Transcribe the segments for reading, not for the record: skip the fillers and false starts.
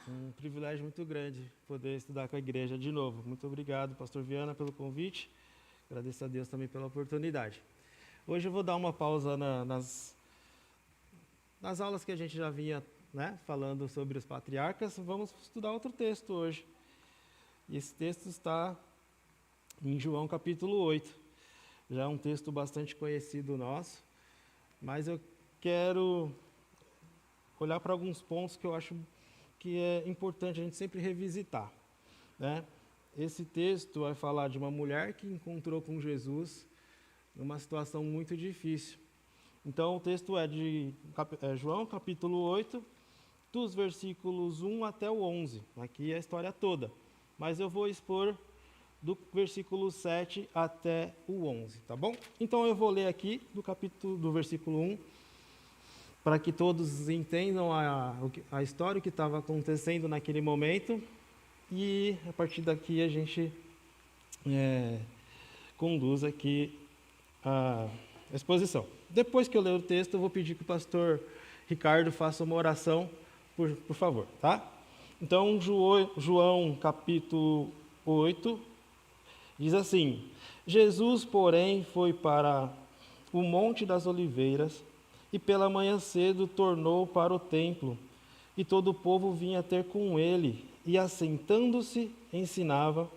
Um privilégio muito grande poder estudar com a igreja de novo. Muito obrigado, pastor Viana, pelo convite. Agradeço a Deus também pela oportunidade. Hoje eu vou dar uma pausa nas aulas que a gente já vinha, falando sobre os patriarcas. Vamos estudar outro texto hoje. E esse texto está em João capítulo 8. Já é um texto bastante conhecido nosso, mas eu quero olhar para alguns pontos que eu acho que é importante a gente sempre revisitar, né? Esse texto vai falar de uma mulher que encontrou com Jesus numa situação muito difícil. Então, o texto é de João, capítulo 8, dos versículos 1 até o 11. Aqui é a história toda. Mas eu vou expor do versículo 7 até o 11, tá bom? Então, eu vou ler aqui do versículo 1, para que todos entendam a história, o que estava acontecendo naquele momento. E, a partir daqui, a gente conduz aqui a exposição. Depois que eu ler o texto, eu vou pedir que o pastor Ricardo faça uma oração, por favor, tá? Então, João capítulo 8, diz assim: Jesus, porém, foi para o Monte das Oliveiras, e pela manhã cedo tornou para o templo, e todo o povo vinha ter com ele, e assentando-se, ensinava.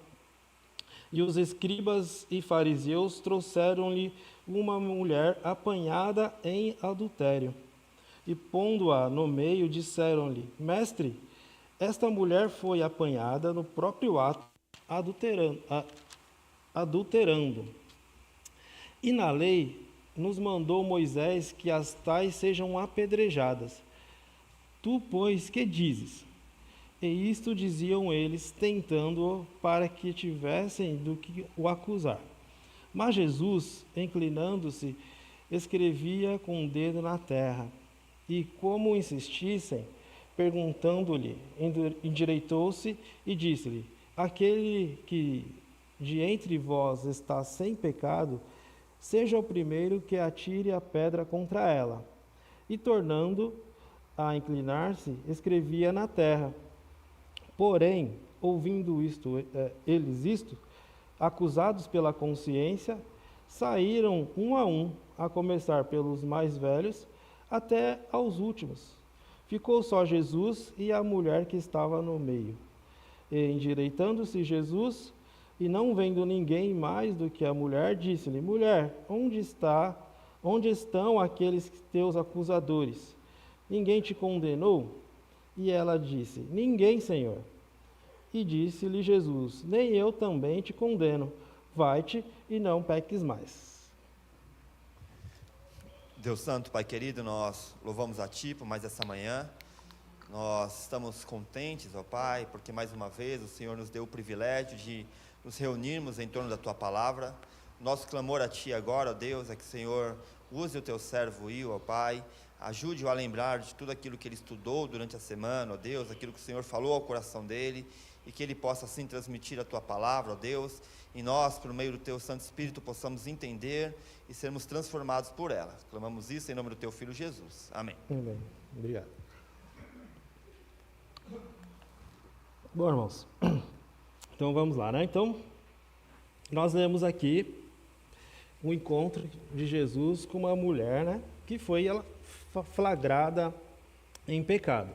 E os escribas e fariseus trouxeram-lhe uma mulher apanhada em adultério. E pondo-a no meio, disseram-lhe: Mestre, esta mulher foi apanhada no próprio ato, adulterando. E na lei nos mandou Moisés que as tais sejam apedrejadas. Tu, pois, que dizes? E isto diziam eles, tentando-o para que tivessem do que o acusar. Mas Jesus, inclinando-se, escrevia com o dedo na terra. E como insistissem, perguntando-lhe, endireitou-se e disse-lhe: Aquele que de entre vós está sem pecado, seja o primeiro que atire a pedra contra ela. E tornando a inclinar-se, escrevia na terra. Porém, ouvindo eles isto, acusados pela consciência, saíram um, a começar pelos mais velhos, até aos últimos. Ficou só Jesus e a mulher que estava no meio. E, endireitando-se Jesus, e não vendo ninguém mais do que a mulher, disse-lhe: Mulher, onde estão aqueles teus acusadores? Ninguém te condenou? E ela disse: Ninguém, Senhor. E disse-lhe Jesus: Nem eu também te condeno. Vai-te e não peques mais. Deus Santo, Pai querido, nós louvamos a Ti por mais essa manhã. Nós estamos contentes, ó Pai, porque mais uma vez o Senhor nos deu o privilégio de nos reunirmos em torno da Tua palavra. Nosso clamor a Ti agora, ó Deus, é que o Senhor use o Teu servo Will, ó Pai, ajude-o a lembrar de tudo aquilo que ele estudou durante a semana, ó Deus, aquilo que o Senhor falou ao coração dele, e que ele possa assim transmitir a Tua palavra, ó Deus, e nós, por meio do Teu Santo Espírito, possamos entender e sermos transformados por ela. Clamamos isso em nome do Teu Filho Jesus. Amém. Amém. Obrigado. Bom, irmãos, então vamos lá, né? Então, nós lemos aqui o encontro de Jesus com uma mulher, né? Que foi ela flagrada em pecado.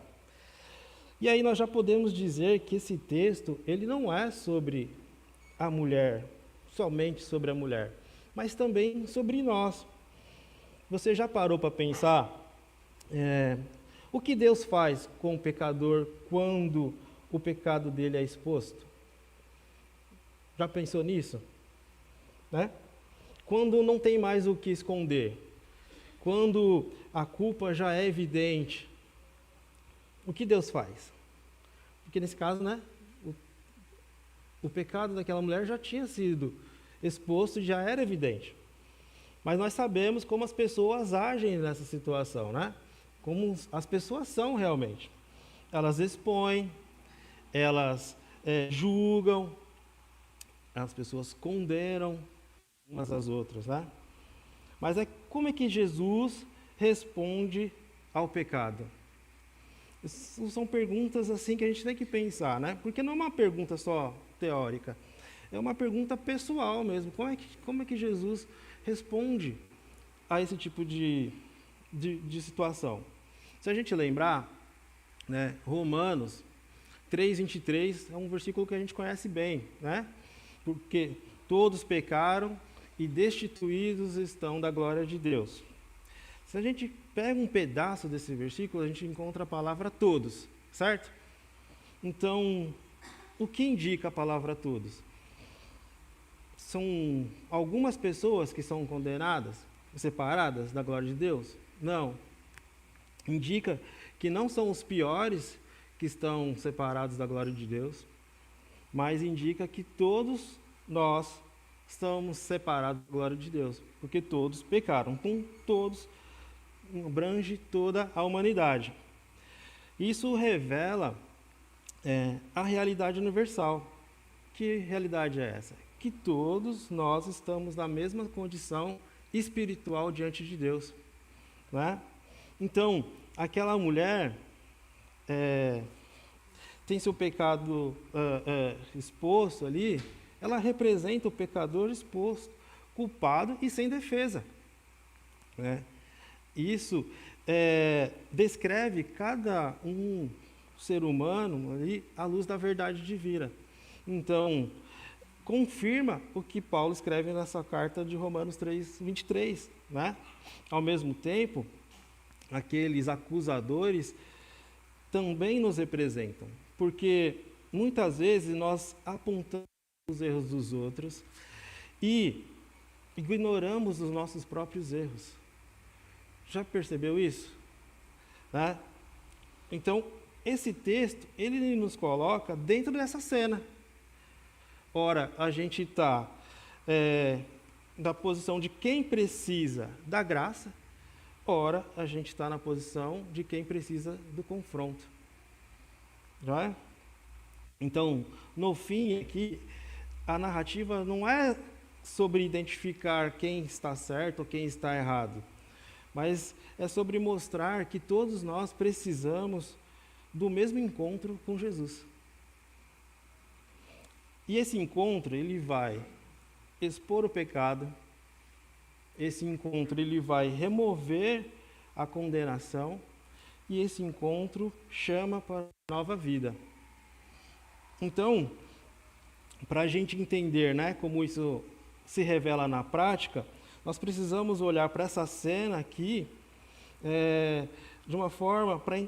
E aí nós já podemos dizer que esse texto, ele não é sobre a mulher, somente sobre a mulher, mas também sobre nós. Você já parou para pensar o que Deus faz com o pecador quando o pecado dele é exposto? Já pensou nisso? Né? Quando não tem mais o que esconder, quando a culpa já é evidente, o que Deus faz? Porque nesse caso, né, o pecado daquela mulher já tinha sido exposto e já era evidente. Mas nós sabemos como as pessoas agem nessa situação, né? Como as pessoas são realmente. Elas expõem, elas julgam, as pessoas condenam umas às outras, né? Mas como é que Jesus responde ao pecado? São perguntas assim que a gente tem que pensar, né? Porque não é uma pergunta só teórica, é uma pergunta pessoal mesmo. Como é que Jesus responde a esse tipo de situação? Se a gente lembrar, né, Romanos 3:23 é um versículo que a gente conhece bem, né? Porque todos pecaram e destituídos estão da glória de Deus. Se a gente pega um pedaço desse versículo, a gente encontra a palavra todos, certo? Então, o que indica a palavra todos? São algumas pessoas que são condenadas, separadas da glória de Deus? Não. Indica que não são os piores que estão separados da glória de Deus, mas indica que todos nós estamos separados da glória de Deus, porque todos pecaram, com todos abrange toda a humanidade. Isso revela a realidade universal. Que realidade é essa? Que todos nós estamos na mesma condição espiritual diante de Deus, né? Então, aquela mulher tem seu pecado exposto ali, ela representa o pecador exposto, culpado e sem defesa, né? Isso descreve cada um ser humano ali à luz da verdade divina. Então, confirma o que Paulo escreve nessa carta de Romanos 3:23, né? Ao mesmo tempo, aqueles acusadores também nos representam, porque muitas vezes nós apontamos os erros dos outros e ignoramos os nossos próprios erros. Já percebeu isso? Né? Então, esse texto, ele nos coloca dentro dessa cena. Ora, a gente está na posição de quem precisa da graça, ora, a gente está na posição de quem precisa do confronto. Já é? Então, no fim aqui, a narrativa não é sobre identificar quem está certo ou quem está errado, mas é sobre mostrar que todos nós precisamos do mesmo encontro com Jesus. E esse encontro, ele vai expor o pecado, esse encontro, ele vai remover a condenação, e esse encontro chama para nova vida. Então, para a gente entender, né, como isso se revela na prática, nós precisamos olhar para essa cena aqui de uma forma para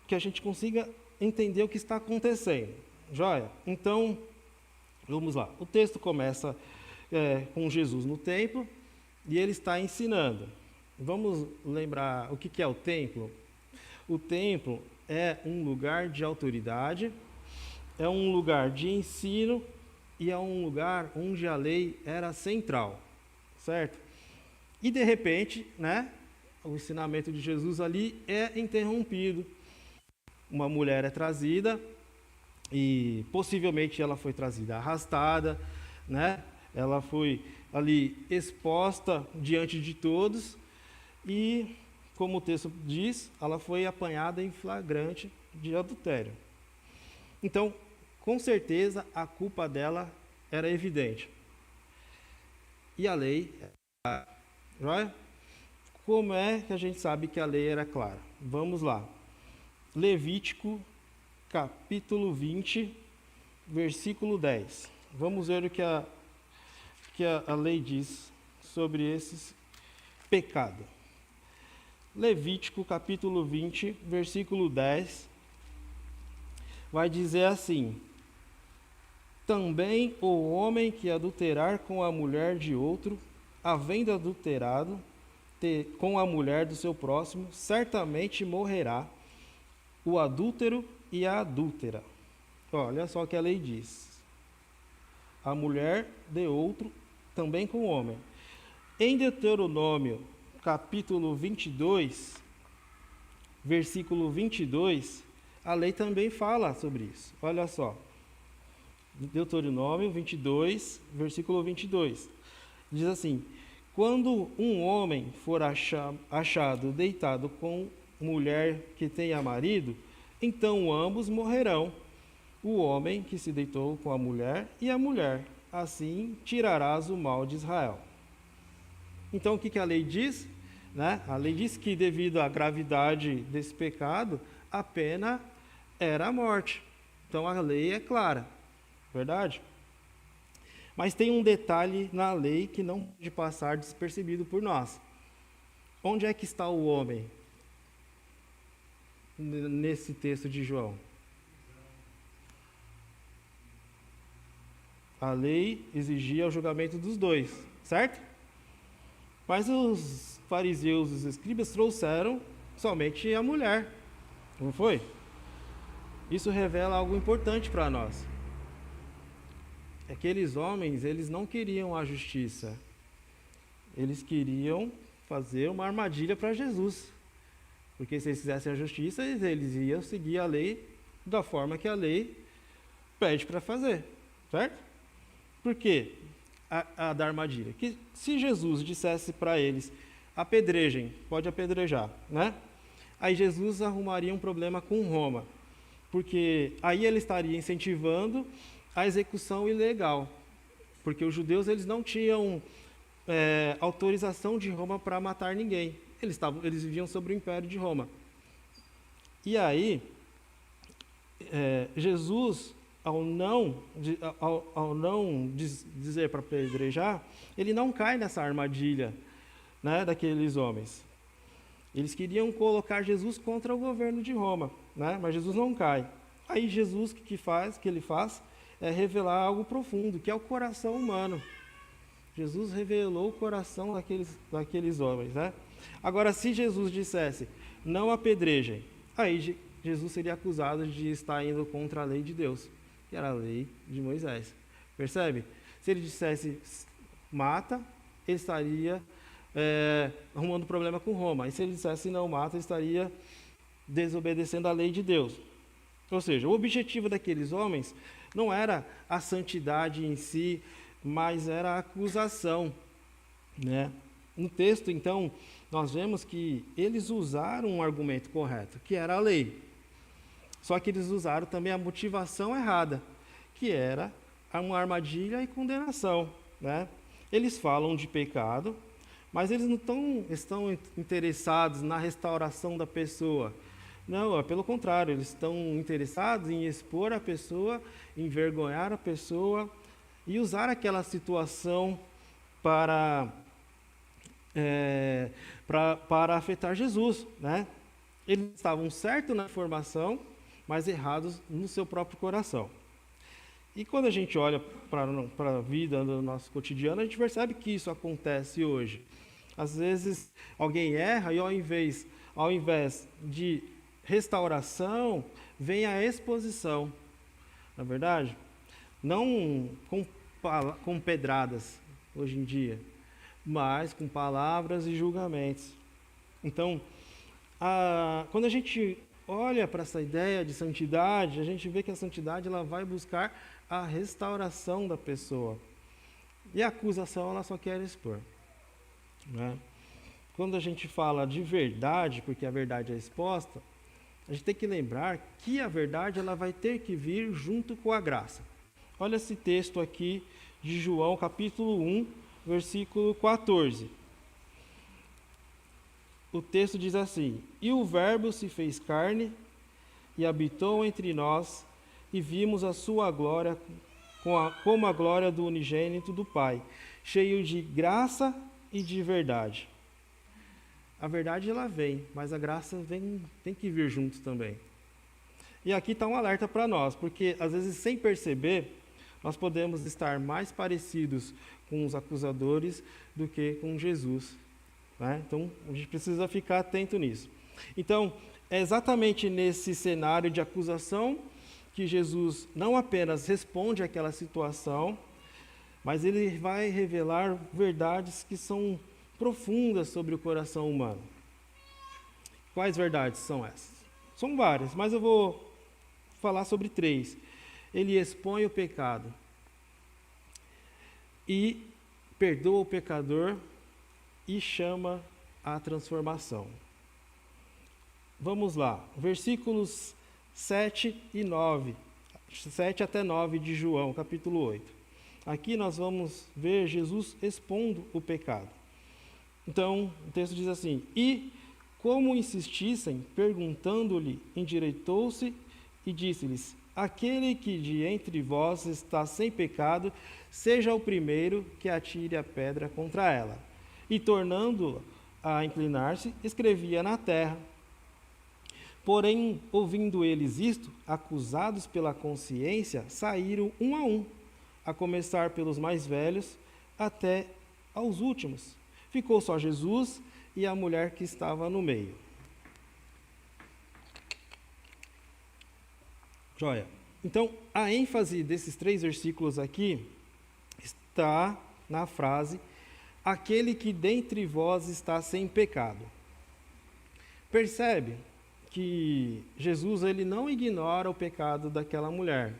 que a gente consiga entender o que está acontecendo. Joia? Então, vamos lá. O texto começa com Jesus no templo e ele está ensinando. Vamos lembrar o que é o templo? O templo é um lugar de autoridade, é um lugar de ensino e é um lugar onde a lei era central, certo? E de repente, né, o ensinamento de Jesus ali é interrompido. Uma mulher é trazida e possivelmente ela foi trazida arrastada, né? Ela foi ali exposta diante de todos e, como o texto diz, ela foi apanhada em flagrante de adultério. Então, com certeza, a culpa dela era evidente. E a lei era clara. Joia? Como é que a gente sabe que a lei era clara? Vamos lá. Levítico, capítulo 20, versículo 10. Vamos ver o que a lei diz sobre esses pecados. Levítico, capítulo 20, versículo 10, vai dizer assim: também o homem que adulterar com a mulher de outro, havendo adulterado com a mulher do seu próximo, certamente morrerá o adúltero e a adúltera. Olha só o que a lei diz. A mulher de outro, também com o homem. Em Deuteronômio, capítulo 22, versículo 22, a lei também fala sobre isso. Olha só. Deuteronômio 22, versículo 22. Diz assim: quando um homem for achado deitado com mulher que tenha marido, então ambos morrerão, o homem que se deitou com a mulher e a mulher. Assim tirarás o mal de Israel. Então o que a lei diz? Né? A lei diz que devido à gravidade desse pecado, a pena era a morte. Então a lei é clara, verdade? Mas tem um detalhe na lei que não pode passar despercebido por nós. Onde é que está o homem nesse texto de João? A lei exigia o julgamento dos dois, certo? Mas os fariseus e os escribas trouxeram somente a mulher, não foi? Isso revela algo importante para nós. Aqueles homens, eles não queriam a justiça. Eles queriam fazer uma armadilha para Jesus. Porque se eles fizessem a justiça, eles iam seguir a lei da forma que a lei pede para fazer, certo? Por quê? A da armadilha. Que se Jesus dissesse para eles, apedrejem, pode apedrejar, né? Aí Jesus arrumaria um problema com Roma, porque aí ele estaria incentivando a execução ilegal, porque os judeus eles não tinham autorização de Roma para matar ninguém. Eles viviam sob o império de Roma. E aí, Jesus, ao não dizer para apedrejar, ele não cai nessa armadilha, né, daqueles homens. Eles queriam colocar Jesus contra o governo de Roma, né, mas Jesus não cai. Aí Jesus, o que ele faz é revelar algo profundo, que é o coração humano. Jesus revelou o coração daqueles homens, né? Agora, se Jesus dissesse, não apedrejem, aí Jesus seria acusado de estar indo contra a lei de Deus, que era a lei de Moisés. Percebe? Se ele dissesse, mata, ele estaria arrumando problema com Roma. E se ele dissesse, não mata, ele estaria desobedecendo a lei de Deus. Ou seja, o objetivo daqueles homens não era a santidade em si, mas era a acusação, né? No texto, então, nós vemos que eles usaram um argumento correto, que era a lei. Só que eles usaram também a motivação errada, que era uma armadilha e condenação, né? Eles falam de pecado, mas eles não estão interessados na restauração da pessoa. Não, pelo contrário, eles estão interessados em expor a pessoa, envergonhar a pessoa e usar aquela situação para afetar Jesus, né? Eles estavam certos na informação, mas errados no seu próprio coração. E quando a gente olha para a vida no nosso cotidiano, a gente percebe que isso acontece hoje. Às vezes alguém erra e ao invés de restauração, vem a exposição. Na verdade, não com pedradas hoje em dia, mas com palavras e julgamentos. Então, quando a gente olha para essa ideia de santidade, a gente vê que a santidade ela vai buscar a restauração da pessoa. E a acusação ela só quer expor, né? Quando a gente fala de verdade, porque a verdade é exposta, a gente tem que lembrar que a verdade ela vai ter que vir junto com a graça. Olha esse texto aqui de João, capítulo 1, versículo 14. O texto diz assim: E o Verbo se fez carne e habitou entre nós, e vimos a sua glória como a glória do unigênito do Pai, cheio de graça e de verdade. A verdade ela vem, mas a graça tem que vir junto também. E aqui está um alerta para nós, porque às vezes sem perceber, nós podemos estar mais parecidos com os acusadores do que com Jesus, né? Então a gente precisa ficar atento nisso. Então é exatamente nesse cenário de acusação que Jesus não apenas responde àquela situação, mas ele vai revelar verdades que são profundas sobre o coração humano. Quais verdades são essas? São várias, mas eu vou falar sobre 3. Ele expõe o pecado e perdoa o pecador e chama a transformação. Vamos lá, versículos 7 e 9, 7 até 9 de João, capítulo 8. Aqui nós vamos ver Jesus expondo o pecado. Então, o texto diz assim: E, como insistissem, perguntando-lhe, endireitou-se e disse-lhes: Aquele que de entre vós está sem pecado, seja o primeiro que atire a pedra contra ela. E, tornando a inclinar-se, escrevia na terra. Porém, ouvindo eles isto, acusados pela consciência, saíram um, a começar pelos mais velhos até aos últimos. Ficou só Jesus e a mulher que estava no meio. Joia. Então, a ênfase desses 3 versículos aqui está na frase: aquele que dentre vós está sem pecado. Percebe que Jesus ele não ignora o pecado daquela mulher,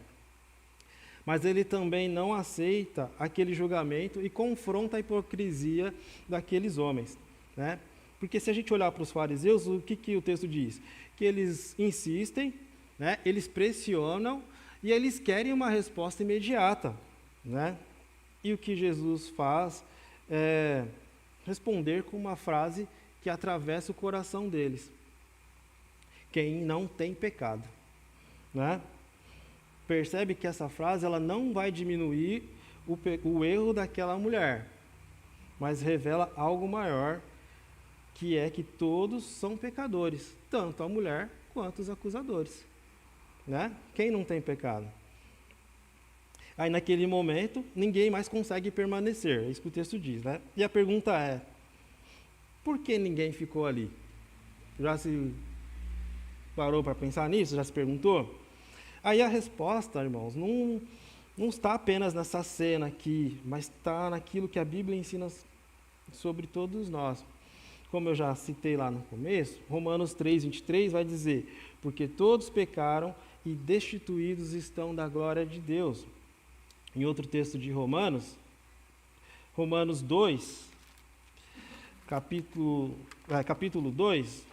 mas ele também não aceita aquele julgamento e confronta a hipocrisia daqueles homens, né? Porque se a gente olhar para os fariseus, o que o texto diz? Que eles insistem, né? Eles pressionam e eles querem uma resposta imediata, né? E o que Jesus faz é responder com uma frase que atravessa o coração deles: quem não tem pecado, né? Percebe que essa frase ela não vai diminuir o erro daquela mulher, mas revela algo maior, que é que todos são pecadores, tanto a mulher quanto os acusadores, né? Quem não tem pecado? Aí naquele momento, ninguém mais consegue permanecer, é isso que o texto diz, né? E a pergunta é: por que ninguém ficou ali? Já se parou para pensar nisso? Já se perguntou? Aí a resposta, irmãos, não está apenas nessa cena aqui, mas está naquilo que a Bíblia ensina sobre todos nós. Como eu já citei lá no começo, Romanos 3:23 vai dizer: porque todos pecaram e destituídos estão da glória de Deus. Em outro texto de Romanos 2, capítulo 2,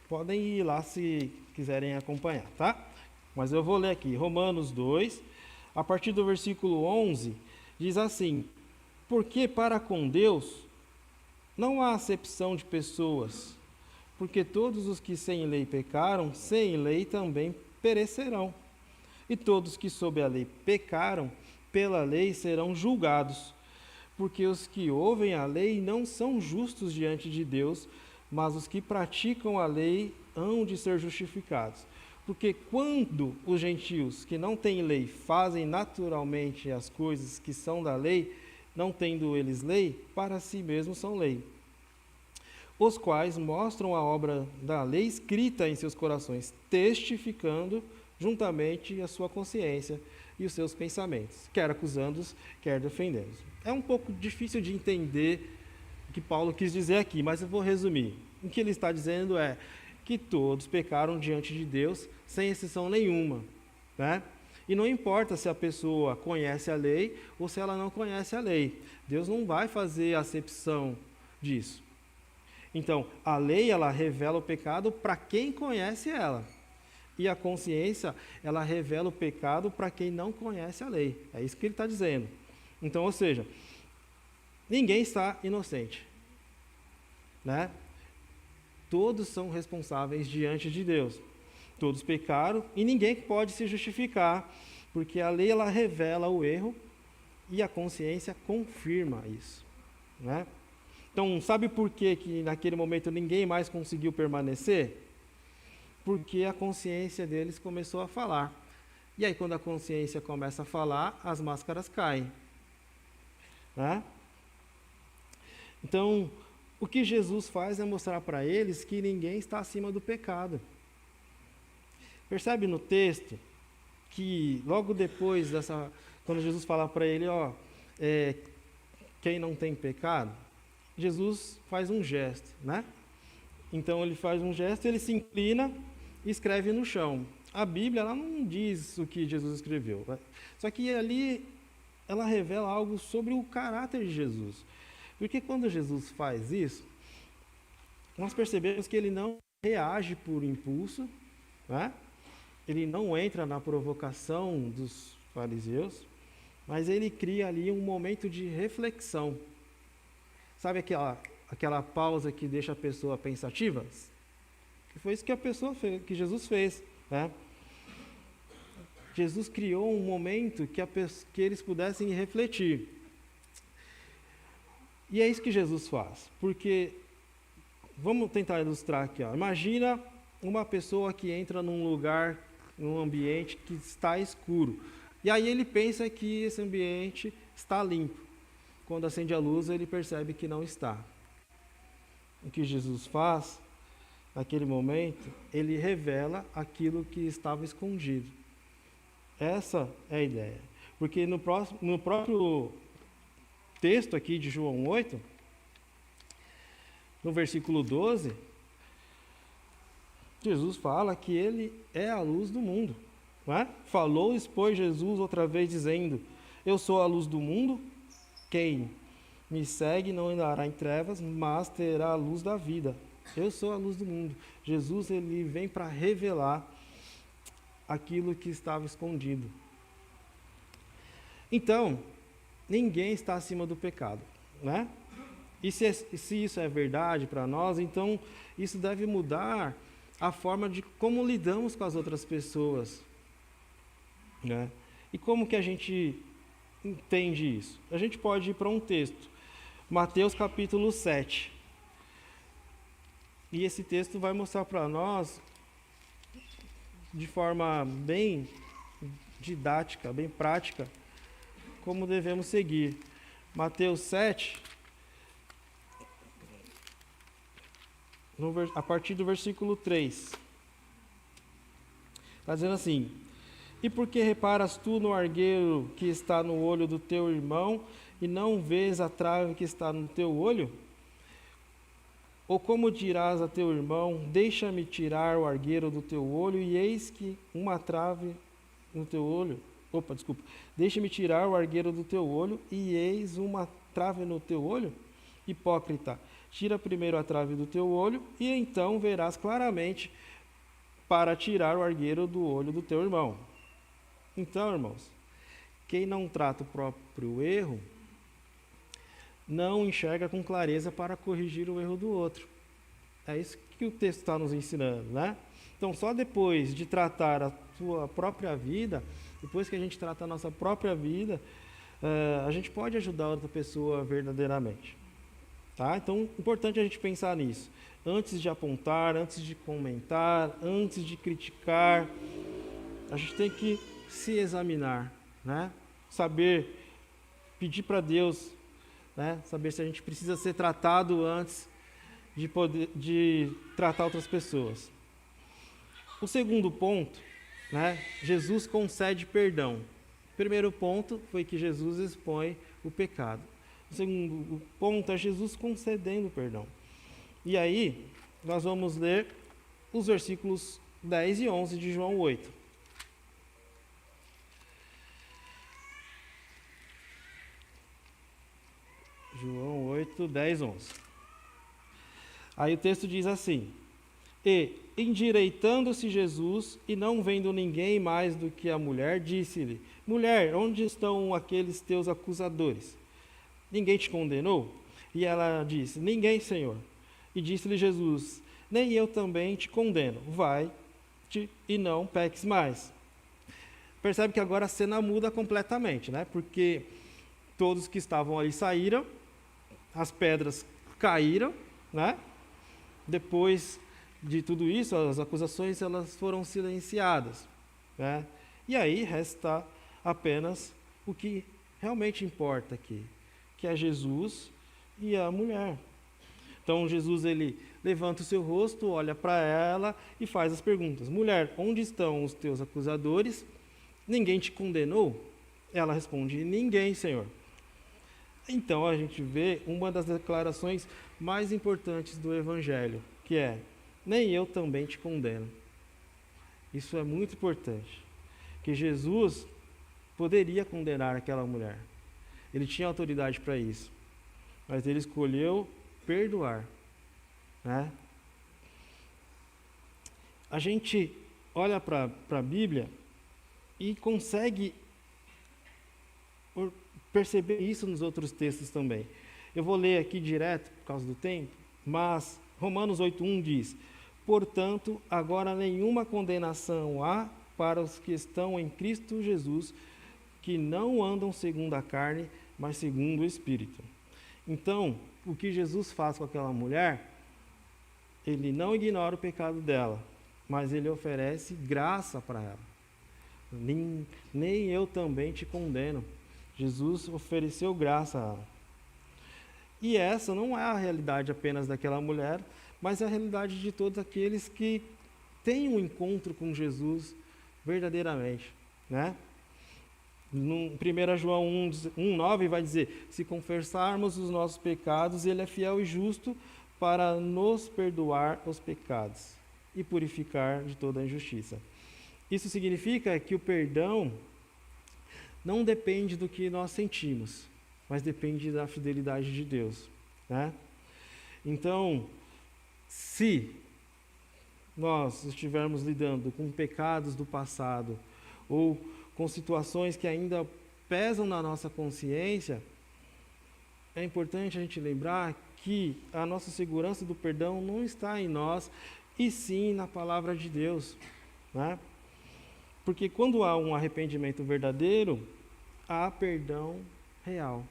podem ir lá se quiserem acompanhar, tá? Mas eu vou ler aqui, Romanos 2, a partir do versículo 11, diz assim: porque para com Deus não há acepção de pessoas, porque todos os que sem lei pecaram, sem lei também perecerão. E todos que sob a lei pecaram, pela lei serão julgados. Porque os que ouvem a lei não são justos diante de Deus, mas os que praticam a lei hão de ser justificados. Porque quando os gentios que não têm lei fazem naturalmente as coisas que são da lei, não tendo eles lei, para si mesmos são lei, os quais mostram a obra da lei escrita em seus corações, testificando juntamente a sua consciência e os seus pensamentos, quer acusando-os, quer defendendo-os. É um pouco difícil de entender o que Paulo quis dizer aqui, mas eu vou resumir. O que ele está dizendo é que todos pecaram diante de Deus, sem exceção nenhuma, né? E não importa se a pessoa conhece a lei ou se ela não conhece a lei. Deus não vai fazer acepção disso. Então, a lei, ela revela o pecado para quem conhece ela. E a consciência, ela revela o pecado para quem não conhece a lei. É isso que ele está dizendo. Então, ou seja, ninguém está inocente, né? Todos são responsáveis diante de Deus. Todos pecaram e ninguém pode se justificar, porque a lei ela revela o erro e a consciência confirma isso, né? Então, sabe por que naquele momento ninguém mais conseguiu permanecer? Porque a consciência deles começou a falar. E aí, quando a consciência começa a falar, as máscaras caem, né? Então, o que Jesus faz é mostrar para eles que ninguém está acima do pecado. Percebe no texto que logo depois dessa, quando Jesus fala para ele, quem não tem pecado, Jesus faz um gesto, né? Então ele faz um gesto, ele se inclina e escreve no chão. A Bíblia ela não diz o que Jesus escreveu, né? Só que ali ela revela algo sobre o caráter de Jesus. Porque quando Jesus faz isso, nós percebemos que ele não reage por impulso, né? Ele não entra na provocação dos fariseus, mas ele cria ali um momento de reflexão. Sabe aquela pausa que deixa a pessoa pensativa? Que foi isso que a pessoa fez, que Jesus fez, né? Jesus criou um momento que eles pudessem refletir. E é isso que Jesus faz, porque vamos tentar ilustrar aqui, ó. Imagina uma pessoa que entra num lugar, num ambiente que está escuro. E aí ele pensa que esse ambiente está limpo. Quando acende a luz, ele percebe que não está. O que Jesus faz, naquele momento, ele revela aquilo que estava escondido. Essa é a ideia. Porque no próprio texto aqui de João 8, no versículo 12, Jesus fala que ele é a luz do mundo. Não é? Falou, expôs Jesus outra vez dizendo: eu sou a luz do mundo, quem me segue não andará em trevas, mas terá a luz da vida. Eu sou a luz do mundo. Jesus, ele vem para revelar aquilo que estava escondido. Então, ninguém está acima do pecado, né? E se isso é verdade para nós, então isso deve mudar a forma de como lidamos com as outras pessoas, né? E como que a gente entende isso? A gente pode ir para um texto, Mateus capítulo 7. E esse texto vai mostrar para nós, de forma bem didática, bem prática, como devemos seguir. Mateus 7, a partir do versículo 3. Está dizendo assim: e por que reparas tu no argueiro que está no olho do teu irmão, e não vês a trave que está no teu olho? Ou como dirás a teu irmão: deixa-me tirar o argueiro do teu olho, e eis que uma trave no teu olho? Deixa-me tirar o argueiro do teu olho, e eis uma trave no teu olho? Hipócrita, tira primeiro a trave do teu olho, e então verás claramente para tirar o argueiro do olho do teu irmão. Então, irmãos, quem não trata o próprio erro, não enxerga com clareza para corrigir o erro do outro. É isso que o texto está nos ensinando, né? Então, só depois de tratar a sua própria vida, depois que a gente trata a nossa própria vida, a gente pode ajudar outra pessoa verdadeiramente. Tá? Então, é importante a gente pensar nisso. Antes de apontar, antes de comentar, antes de criticar, a gente tem que se examinar, né? Saber, pedir para Deus, né? Saber se a gente precisa ser tratado antes de tratar outras pessoas. O segundo ponto, né? Jesus concede perdão. O primeiro ponto foi que Jesus expõe o pecado. O segundo ponto é Jesus concedendo perdão. E aí, nós vamos ler os versículos 10 e 11 de João 8. João 8, 10, 11. Aí o texto diz assim: e, endireitando-se Jesus, e não vendo ninguém mais do que a mulher, disse-lhe: mulher, onde estão aqueles teus acusadores? Ninguém te condenou? E ela disse: ninguém, Senhor. E disse-lhe Jesus: nem eu também te condeno. Vai-te e não peques mais. Percebe que agora a cena muda completamente, né? Porque todos que estavam ali saíram, as pedras caíram, né? Depois de tudo isso, as acusações elas foram silenciadas, né? E aí resta apenas o que realmente importa aqui, que é Jesus e a mulher. Então Jesus ele levanta o seu rosto, olha para ela e faz as perguntas: mulher, onde estão os teus acusadores? Ninguém te condenou? Ela responde: ninguém, Senhor. Então a gente vê uma das declarações mais importantes do Evangelho, que é: nem eu também te condeno. Isso é muito importante, que Jesus poderia condenar aquela mulher. Ele tinha autoridade para isso, mas ele escolheu perdoar, né? A gente olha para a Bíblia e consegue perceber isso nos outros textos também. Eu vou ler aqui direto por causa do tempo, mas Romanos 8:1 diz: portanto, agora nenhuma condenação há para os que estão em Cristo Jesus, que não andam segundo a carne, mas segundo o Espírito. Então, o que Jesus faz com aquela mulher, ele não ignora o pecado dela, mas ele oferece graça para ela. Nem eu também te condeno. Jesus ofereceu graça a ela. E essa não é a realidade apenas daquela mulher, mas é a realidade de todos aqueles que têm um encontro com Jesus verdadeiramente, né? No 1 João 1:9 vai dizer: se confessarmos os nossos pecados, ele é fiel e justo para nos perdoar os pecados e purificar de toda a injustiça. Isso significa que o perdão não depende do que nós sentimos, mas depende da fidelidade de Deus, né? Então, se nós estivermos lidando com pecados do passado ou com situações que ainda pesam na nossa consciência, é importante a gente lembrar que a nossa segurança do perdão não está em nós, e sim na palavra de Deus, né? Porque quando há um arrependimento verdadeiro, há perdão real.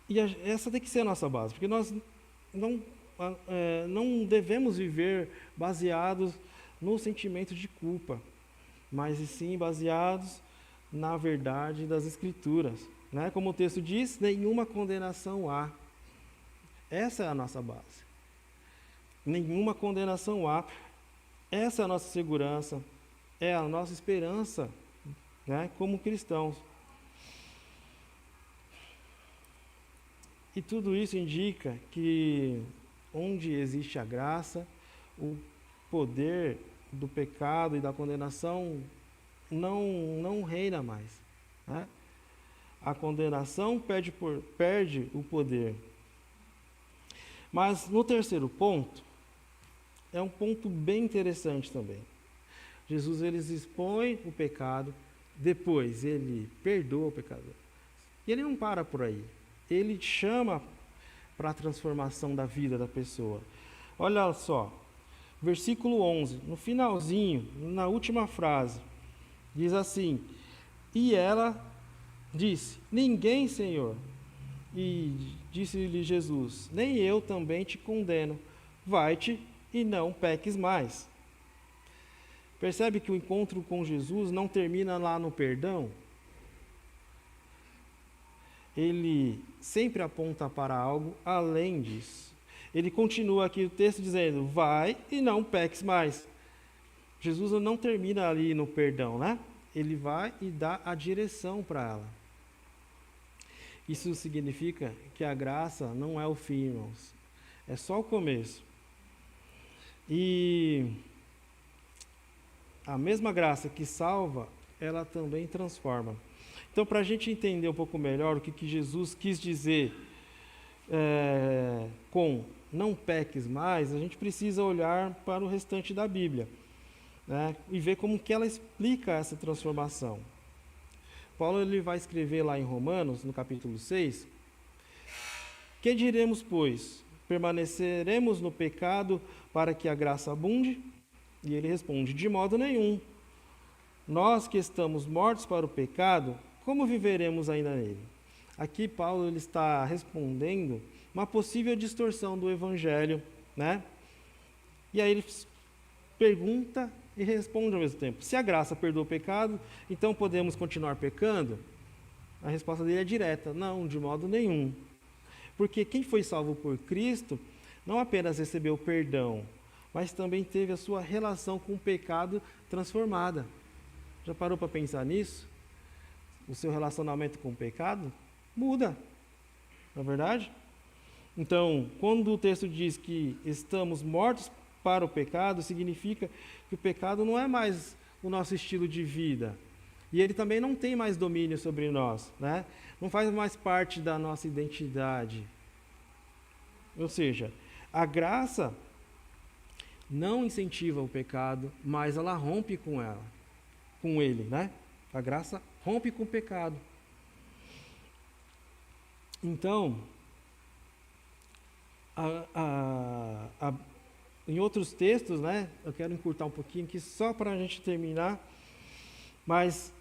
E essa tem que ser a nossa base, porque nós não devemos viver baseados no sentimento de culpa, mas sim baseados na verdade das Escrituras, né? Como o texto diz, nenhuma condenação há. Essa é a nossa base. Nenhuma condenação há. Essa é a nossa segurança, é a nossa esperança, né, como cristãos. E tudo isso indica que onde existe a graça, o poder do pecado e da condenação não reina mais, né? A condenação perde o poder. Mas no terceiro ponto, é um ponto bem interessante também. Jesus ele expõe o pecado, depois ele perdoa o pecador. E ele não para por aí. Ele chama para a transformação da vida da pessoa. Olha só, versículo 11, no finalzinho, na última frase, diz assim: e ela disse: ninguém, Senhor. E disse-lhe Jesus: nem eu também te condeno. Vai-te e não peques mais. Percebe que o encontro com Jesus não termina lá no perdão? Ele sempre aponta para algo além disso. Ele continua aqui o texto dizendo: vai e não peques mais. Jesus não termina ali no perdão, né? Ele vai e dá a direção para ela. Isso significa que a graça não é o fim, irmãos. É só o começo. E a mesma graça que salva, ela também transforma. Então, para a gente entender um pouco melhor o que Jesus quis dizer com não peques mais, a gente precisa olhar para o restante da Bíblia, né, e ver como que ela explica essa transformação. Paulo ele vai escrever lá em Romanos, no capítulo 6, que diremos, pois? Permaneceremos no pecado para que a graça abunde? E ele responde: de modo nenhum. Nós que estamos mortos para o pecado, como viveremos ainda nele? Aqui Paulo ele está respondendo uma possível distorção do evangelho, né? E aí ele pergunta e responde ao mesmo tempo: se a graça perdoa o pecado, então podemos continuar pecando? A resposta dele é direta: não, de modo nenhum. Porque quem foi salvo por Cristo não apenas recebeu perdão, mas também teve a sua relação com o pecado transformada. Já parou para pensar nisso? O seu relacionamento com o pecado muda, não é verdade? Então, quando o texto diz que estamos mortos para o pecado, significa que o pecado não é mais o nosso estilo de vida. E ele também não tem mais domínio sobre nós, né? Não faz mais parte da nossa identidade. Ou seja, a graça não incentiva o pecado, mas ela rompe com ele, né? A graça rompe com o pecado. Então, em outros textos, né? Eu quero encurtar um pouquinho aqui só para a gente terminar, mas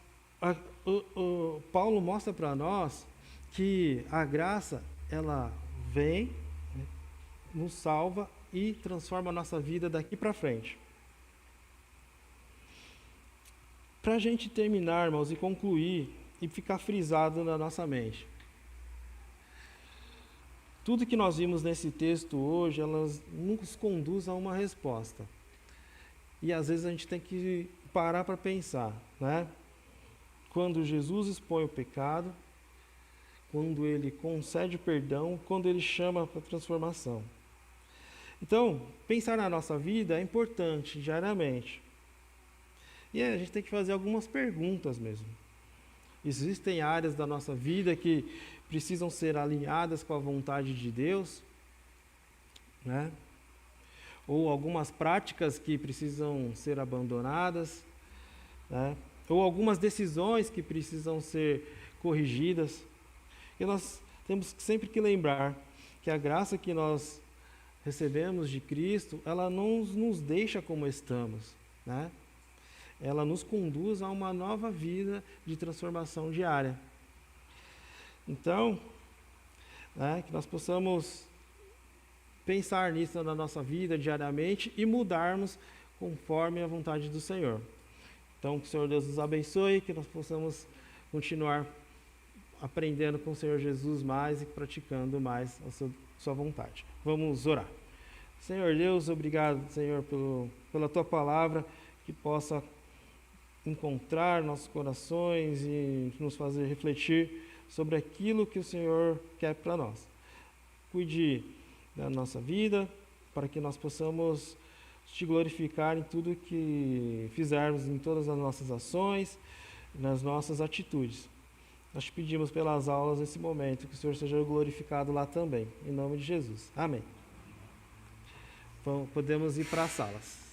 o Paulo mostra para nós que a graça, ela vem, né, nos salva e transforma a nossa vida daqui para frente. Para a gente terminar, irmãos, e concluir, e ficar frisado na nossa mente. Tudo que nós vimos nesse texto hoje, elas nos conduz a uma resposta. E às vezes a gente tem que parar para pensar, né? Quando Jesus expõe o pecado, quando ele concede perdão, quando ele chama para transformação. Então, pensar na nossa vida é importante diariamente. E a gente tem que fazer algumas perguntas mesmo. Existem áreas da nossa vida que precisam ser alinhadas com a vontade de Deus, né? Ou algumas práticas que precisam ser abandonadas, né? Ou algumas decisões que precisam ser corrigidas. E nós temos sempre que lembrar que a graça que nós recebemos de Cristo, ela não nos deixa como estamos, né? Ela nos conduz a uma nova vida de transformação diária. Então, né, que nós possamos pensar nisso na nossa vida diariamente e mudarmos conforme a vontade do Senhor. Então, que o Senhor Deus nos abençoe, que nós possamos continuar aprendendo com o Senhor Jesus mais e praticando mais a sua vontade. Vamos orar. Senhor Deus, obrigado, Senhor, pela Tua palavra, que possa encontrar nossos corações e nos fazer refletir sobre aquilo que o Senhor quer para nós. Cuide da nossa vida, para que nós possamos Te glorificar em tudo que fizermos, em todas as nossas ações, nas nossas atitudes. Nós te pedimos pelas aulas nesse momento, que o Senhor seja glorificado lá também, em nome de Jesus. Amém. Então, podemos ir para as salas.